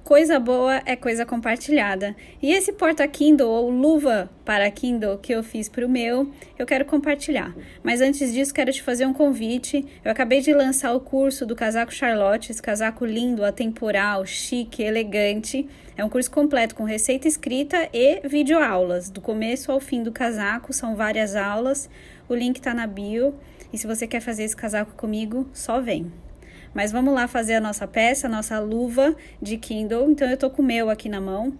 Coisa boa é coisa compartilhada. E esse porta-Kindle ou luva para Kindle que eu fiz para o meu, eu quero compartilhar. Mas antes disso, quero te fazer um convite. Eu acabei de lançar o curso do casaco Charlotte, esse casaco lindo, atemporal, chique, elegante. É um curso completo com receita escrita e videoaulas, do começo ao fim do casaco, são várias aulas. O link tá na bio. E se você quer fazer esse casaco comigo, só vem. Mas vamos lá fazer a nossa peça, a nossa luva de Kindle. Então, eu tô com o meu aqui na mão.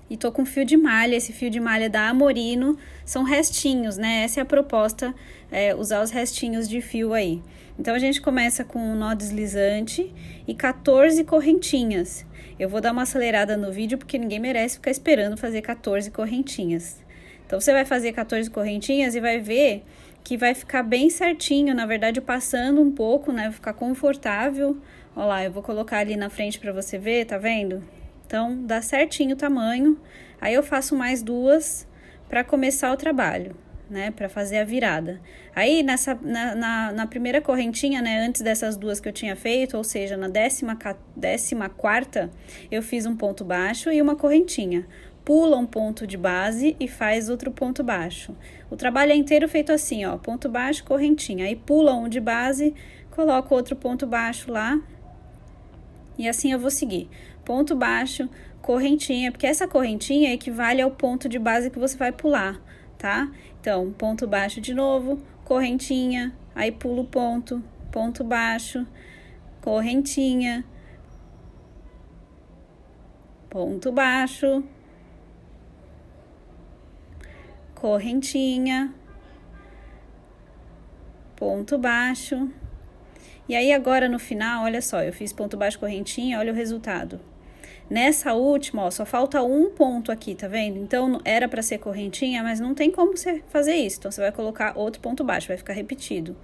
E tô com fio de malha. Esse fio de malha da Amorino. São restinhos, né? Essa é a proposta, usar os restinhos de fio aí. Então, a gente começa com um nó deslizante e 14 correntinhas. Eu vou dar uma acelerada no vídeo, porque ninguém merece ficar esperando fazer 14 correntinhas. Então, você vai fazer 14 correntinhas e vai ver que vai ficar bem certinho, na verdade passando um pouco, né, vai ficar confortável. Olha lá, eu vou colocar ali na frente para você ver, tá vendo? Então, dá certinho o tamanho. Aí eu faço mais duas para começar o trabalho, né, para fazer a virada. Aí, na primeira correntinha, né, antes dessas duas que eu tinha feito, ou seja, na 14ª, eu fiz um ponto baixo e uma correntinha. Pula um ponto de base e faz outro ponto baixo. O trabalho é inteiro feito assim, ó, ponto baixo, correntinha. Aí pula um de base, coloco outro ponto baixo lá. E assim eu vou seguir. Ponto baixo, correntinha, porque essa correntinha equivale ao ponto de base que você vai pular, tá? Então, ponto baixo de novo, correntinha, aí pulo o ponto, ponto baixo, correntinha, ponto baixo, correntinha, ponto baixo. E aí agora no final, olha só, eu fiz ponto baixo, correntinha, olha o resultado. Nessa última, ó, só falta um ponto aqui, tá vendo? Então, era pra ser correntinha, mas não tem como você fazer isso. Então, você vai colocar outro ponto baixo, vai ficar repetido.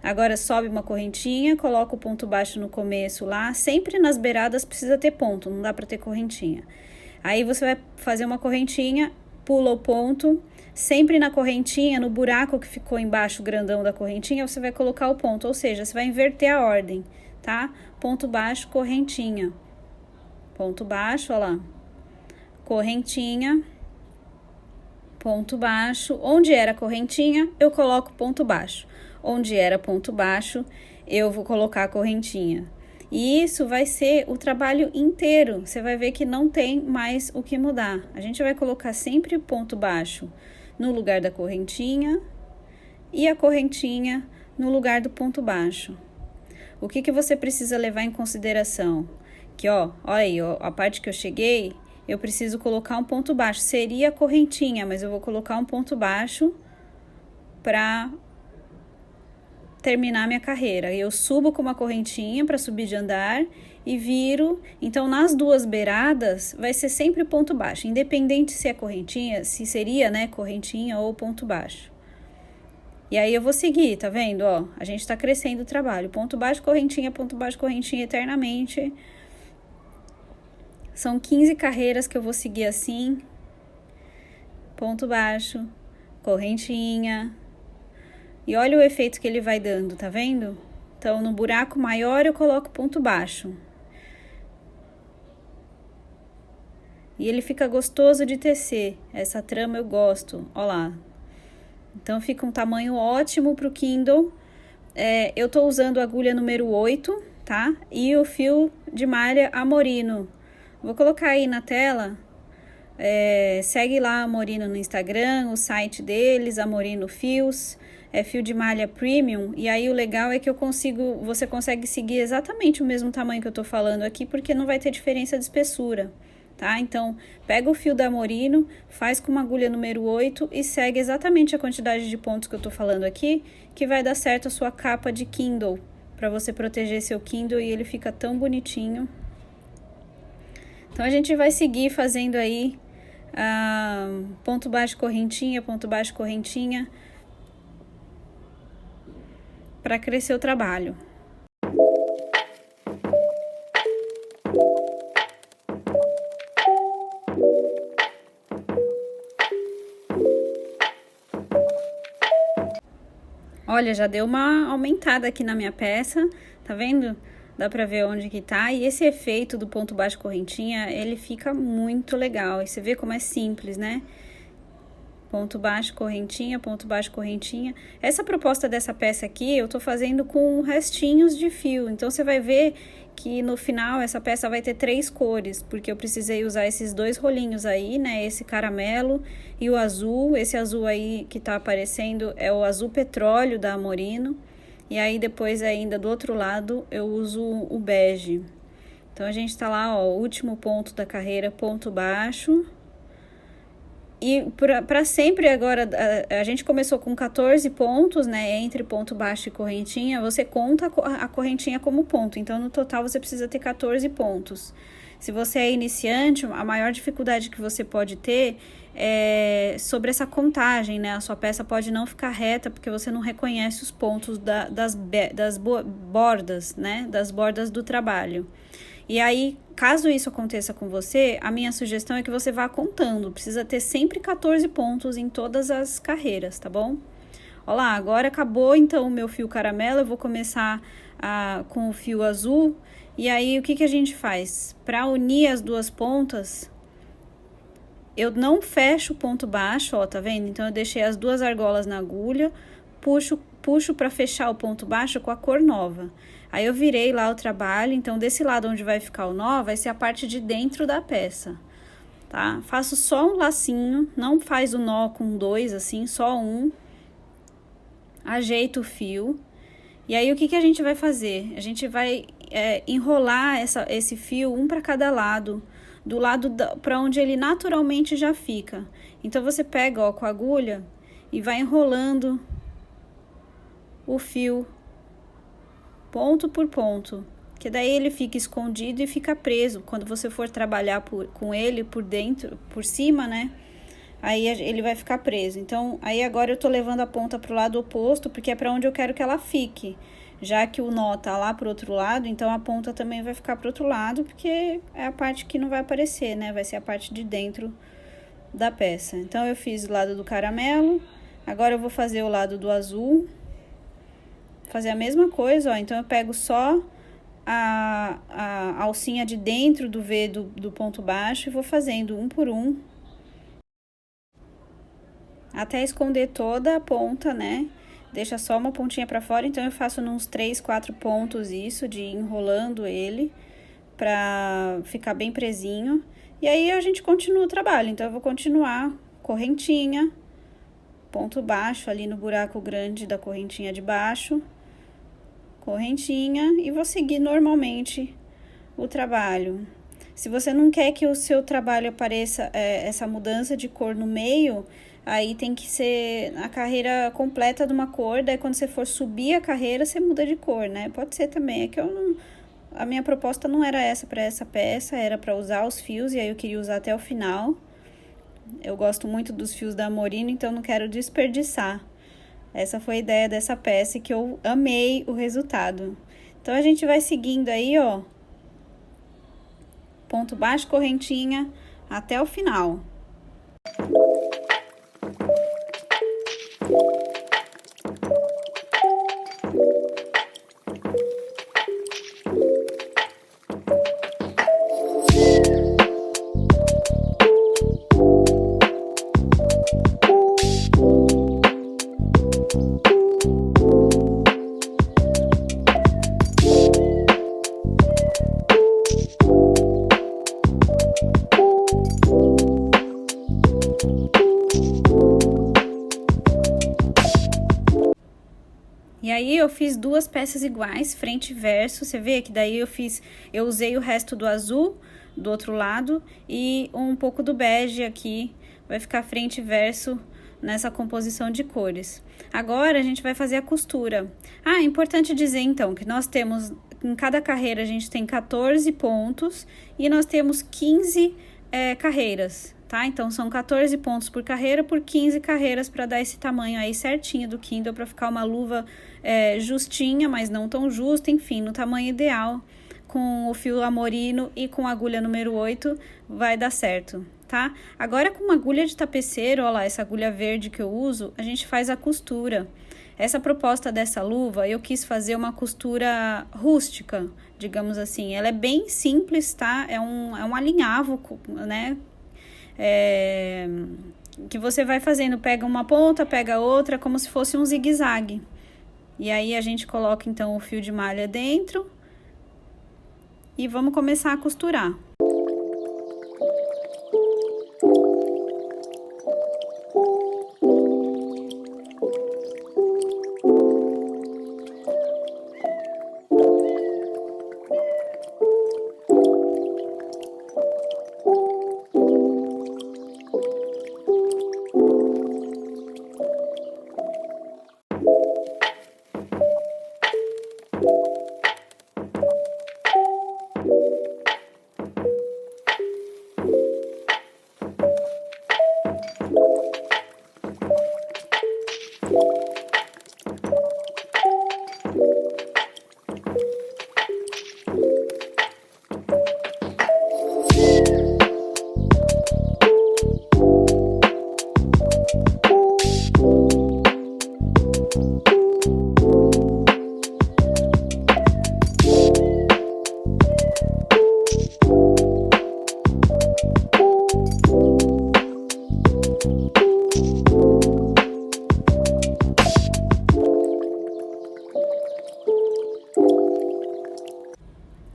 Agora, sobe uma correntinha, coloca o ponto baixo no começo lá. Sempre nas beiradas precisa ter ponto, não dá pra ter correntinha. Aí, você vai fazer uma correntinha, pula o ponto. Sempre na correntinha, no buraco que ficou embaixo, grandão da correntinha, você vai colocar o ponto. Ou seja, você vai inverter a ordem, tá? Ponto baixo, correntinha. Ponto baixo, ó lá. Correntinha. Ponto baixo. Onde era correntinha, eu coloco ponto baixo. Onde era ponto baixo, eu vou colocar a correntinha. E isso vai ser o trabalho inteiro. Você vai ver que não tem mais o que mudar. A gente vai colocar sempre ponto baixo no lugar da correntinha e a correntinha no lugar do ponto baixo. O que você precisa levar em consideração? Que, ó, olha aí, ó, a parte que eu cheguei, eu preciso colocar um ponto baixo. Seria a correntinha, mas eu vou colocar um ponto baixo para terminar minha carreira. Eu subo com uma correntinha para subir de andar e viro. Então, nas duas beiradas, vai ser sempre ponto baixo, independente se é correntinha, se seria, né, correntinha ou ponto baixo. E aí, eu vou seguir, tá vendo? Ó, a gente tá crescendo o trabalho. Ponto baixo, correntinha, eternamente. São 15 carreiras que eu vou seguir assim. Ponto baixo, correntinha. E olha o efeito que ele vai dando, tá vendo? Então, no buraco maior, eu coloco ponto baixo. E ele fica gostoso de tecer. Essa trama eu gosto, ó lá. Então, fica um tamanho ótimo pro Kindle. Eu tô usando a agulha número 8, tá? E o fio de malha Amorino. Vou colocar aí na tela. Segue lá a Amorino no Instagram, o site deles, Amorino Fios. É fio de malha premium, e aí o legal é que você consegue seguir exatamente o mesmo tamanho que eu tô falando aqui, porque não vai ter diferença de espessura, tá? Então, pega o fio da Amorino, faz com uma agulha número 8 e segue exatamente a quantidade de pontos que eu tô falando aqui, que vai dar certo a sua capa de Kindle, para você proteger seu Kindle e ele fica tão bonitinho. Então, a gente vai seguir fazendo aí ponto baixo, correntinha, para crescer o trabalho. Olha, já deu uma aumentada aqui na minha peça, tá vendo? Dá pra ver onde que tá. E esse efeito do ponto baixo correntinha, ele fica muito legal. E você vê como é simples, né? Ponto baixo, correntinha, ponto baixo, correntinha. Essa proposta dessa peça aqui, eu tô fazendo com restinhos de fio. Então, você vai ver que no final essa peça vai ter 3 cores, porque eu precisei usar esses 2 rolinhos aí, né? Esse caramelo e o azul. Esse azul aí que tá aparecendo é o azul petróleo da Amorino. E aí, depois ainda do outro lado, eu uso o bege. Então, a gente tá lá, ó, o último ponto da carreira, ponto baixo. E para sempre agora, a gente começou com 14 pontos, né, entre ponto baixo e correntinha, você conta a correntinha como ponto, então no total você precisa ter 14 pontos. Se você é iniciante, a maior dificuldade que você pode ter é sobre essa contagem, né, a sua peça pode não ficar reta porque você não reconhece os pontos das bordas, né, das bordas do trabalho. E aí, caso isso aconteça com você, a minha sugestão é que você vá contando. Precisa ter sempre 14 pontos em todas as carreiras, tá bom? Olha lá, agora acabou então o meu fio caramelo. Eu vou começar com o fio azul. E aí, o que a gente faz? Para unir as duas pontas, eu não fecho o ponto baixo, ó, tá vendo? Então, eu deixei as 2 argolas na agulha, puxo para fechar o ponto baixo com a cor nova. Aí eu virei lá o trabalho, então desse lado onde vai ficar o nó, vai ser a parte de dentro da peça, tá? Faço só um lacinho, não faz o nó com 2 assim, só um. Ajeito o fio. E aí o que a gente vai fazer? A gente vai enrolar esse fio um para cada lado, do lado para onde ele naturalmente já fica. Então você pega, ó, com a agulha e vai enrolando o fio ponto por ponto, que daí ele fica escondido e fica preso. Quando você for trabalhar com ele por dentro, por cima, né? Aí ele vai ficar preso. Então, aí agora eu tô levando a ponta pro lado oposto, porque é para onde eu quero que ela fique. Já que o nó tá lá pro outro lado, então a ponta também vai ficar pro outro lado, porque é a parte que não vai aparecer, né? Vai ser a parte de dentro da peça. Então, eu fiz o lado do caramelo, agora eu vou fazer o lado do azul. Fazer a mesma coisa, ó, então eu pego só a alcinha de dentro do V do ponto baixo e vou fazendo um por um, até esconder toda a ponta, né, deixa só uma pontinha pra fora, então eu faço uns 3, 4 pontos isso, de enrolando ele, pra ficar bem presinho, e aí a gente continua o trabalho, então eu vou continuar correntinha, ponto baixo ali no buraco grande da correntinha de baixo, correntinha, e vou seguir normalmente o trabalho. Se você não quer que o seu trabalho apareça essa mudança de cor no meio, aí tem que ser a carreira completa de uma cor, daí quando você for subir a carreira, você muda de cor, né? Pode ser também, é que eu não... A minha proposta não era essa para essa peça, era para usar os fios, e aí eu queria usar até o final. Eu gosto muito dos fios da Amorino, então não quero desperdiçar. Essa foi a ideia dessa peça, que eu amei o resultado. Então, a gente vai seguindo aí, ó, ponto baixo, correntinha, até o final. E aí eu fiz 2 peças iguais, frente e verso, você vê que daí eu usei o resto do azul do outro lado e um pouco do bege aqui, vai ficar frente e verso nessa composição de cores. Agora a gente vai fazer a costura. É importante dizer então que nós temos, em cada carreira a gente tem 14 pontos e nós temos 15 carreiras, tá? Então, são 14 pontos por 15 carreiras para dar esse tamanho aí certinho do Kindle, para ficar uma luva justinha, mas não tão justa, enfim, no tamanho ideal, com o fio Amorino e com a agulha número 8, vai dar certo, tá? Agora, com uma agulha de tapeceiro, ó lá, essa agulha verde que eu uso, a gente faz a costura. Essa proposta dessa luva, eu quis fazer uma costura rústica, digamos assim. Ela é bem simples, tá? É um alinhavo, né? Que você vai fazendo, pega uma ponta, pega outra, como se fosse um zigue-zague. E aí a gente coloca então o fio de malha dentro e vamos começar a costurar.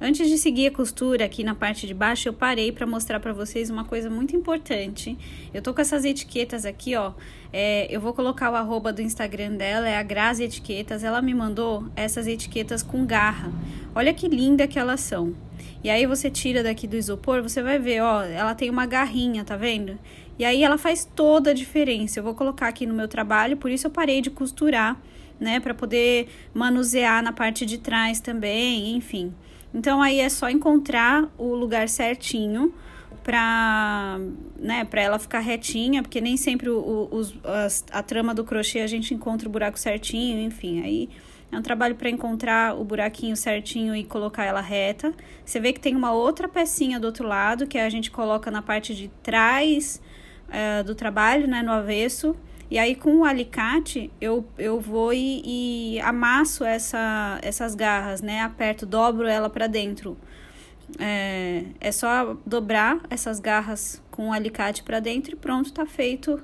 Antes de seguir a costura aqui na parte de baixo, eu parei para mostrar para vocês uma coisa muito importante. Eu tô com essas etiquetas aqui, ó. Eu vou colocar o arroba do Instagram dela, é a Grazi Etiquetas. Ela me mandou essas etiquetas com garra. Olha que linda que elas são. E aí você tira daqui do isopor, você vai ver, ó, ela tem uma garrinha, tá vendo? E aí ela faz toda a diferença. Eu vou colocar aqui no meu trabalho, por isso eu parei de costurar, né? Para poder manusear na parte de trás também, enfim. Então, aí é só encontrar o lugar certinho pra ela ficar retinha, porque nem sempre a trama do crochê a gente encontra o buraco certinho, enfim, aí é um trabalho para encontrar o buraquinho certinho e colocar ela reta. Você vê que tem uma outra pecinha do outro lado, que a gente coloca na parte de trás do trabalho, né, no avesso. E aí, com o alicate, eu vou e amasso essas garras, né? Aperto, dobro ela pra dentro. É só dobrar essas garras com o alicate pra dentro e pronto, tá feito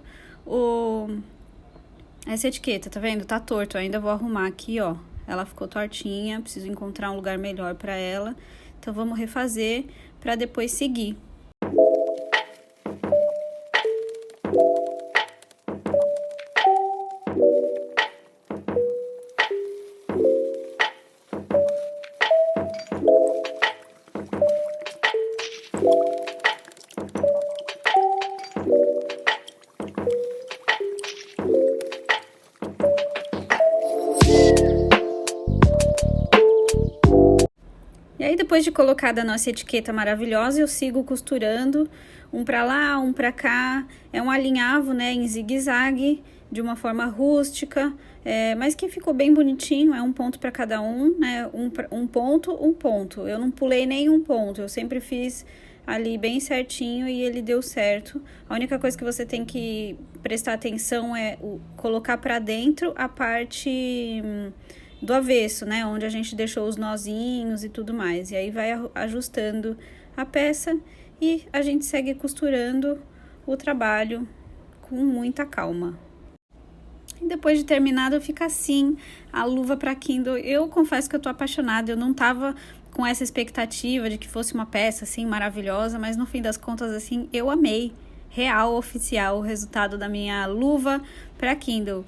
essa etiqueta, tá vendo? Tá torto, eu ainda vou arrumar aqui, ó. Ela ficou tortinha, preciso encontrar um lugar melhor pra ela. Então, vamos refazer pra depois seguir. E aí, depois de colocada a nossa etiqueta maravilhosa, eu sigo costurando um pra lá, um pra cá. É um alinhavo, né, em zigue-zague, de uma forma rústica, mas que ficou bem bonitinho. É um ponto pra cada um, né, um ponto. Eu não pulei nenhum ponto, eu sempre fiz ali bem certinho e ele deu certo. A única coisa que você tem que prestar atenção é colocar pra dentro a parte do avesso, né, onde a gente deixou os nozinhos e tudo mais. E aí vai ajustando a peça e a gente segue costurando o trabalho com muita calma. E depois de terminado fica assim a luva para Kindle. Eu confesso que eu tô apaixonada, eu não tava com essa expectativa de que fosse uma peça assim maravilhosa, mas no fim das contas assim, eu amei. Real, oficial, o resultado da minha luva para Kindle.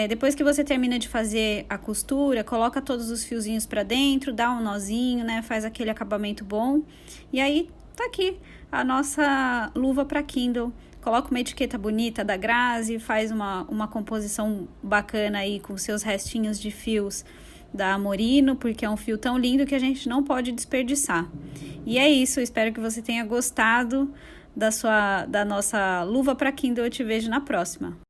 Depois que você termina de fazer a costura, coloca todos os fiozinhos para dentro, dá um nozinho, né? Faz aquele acabamento bom. E aí, tá aqui a nossa luva para Kindle. Coloca uma etiqueta bonita da Grazi, faz uma composição bacana aí com seus restinhos de fios da Amorino, porque é um fio tão lindo que a gente não pode desperdiçar. E é isso, eu espero que você tenha gostado da nossa luva para Kindle. Eu te vejo na próxima.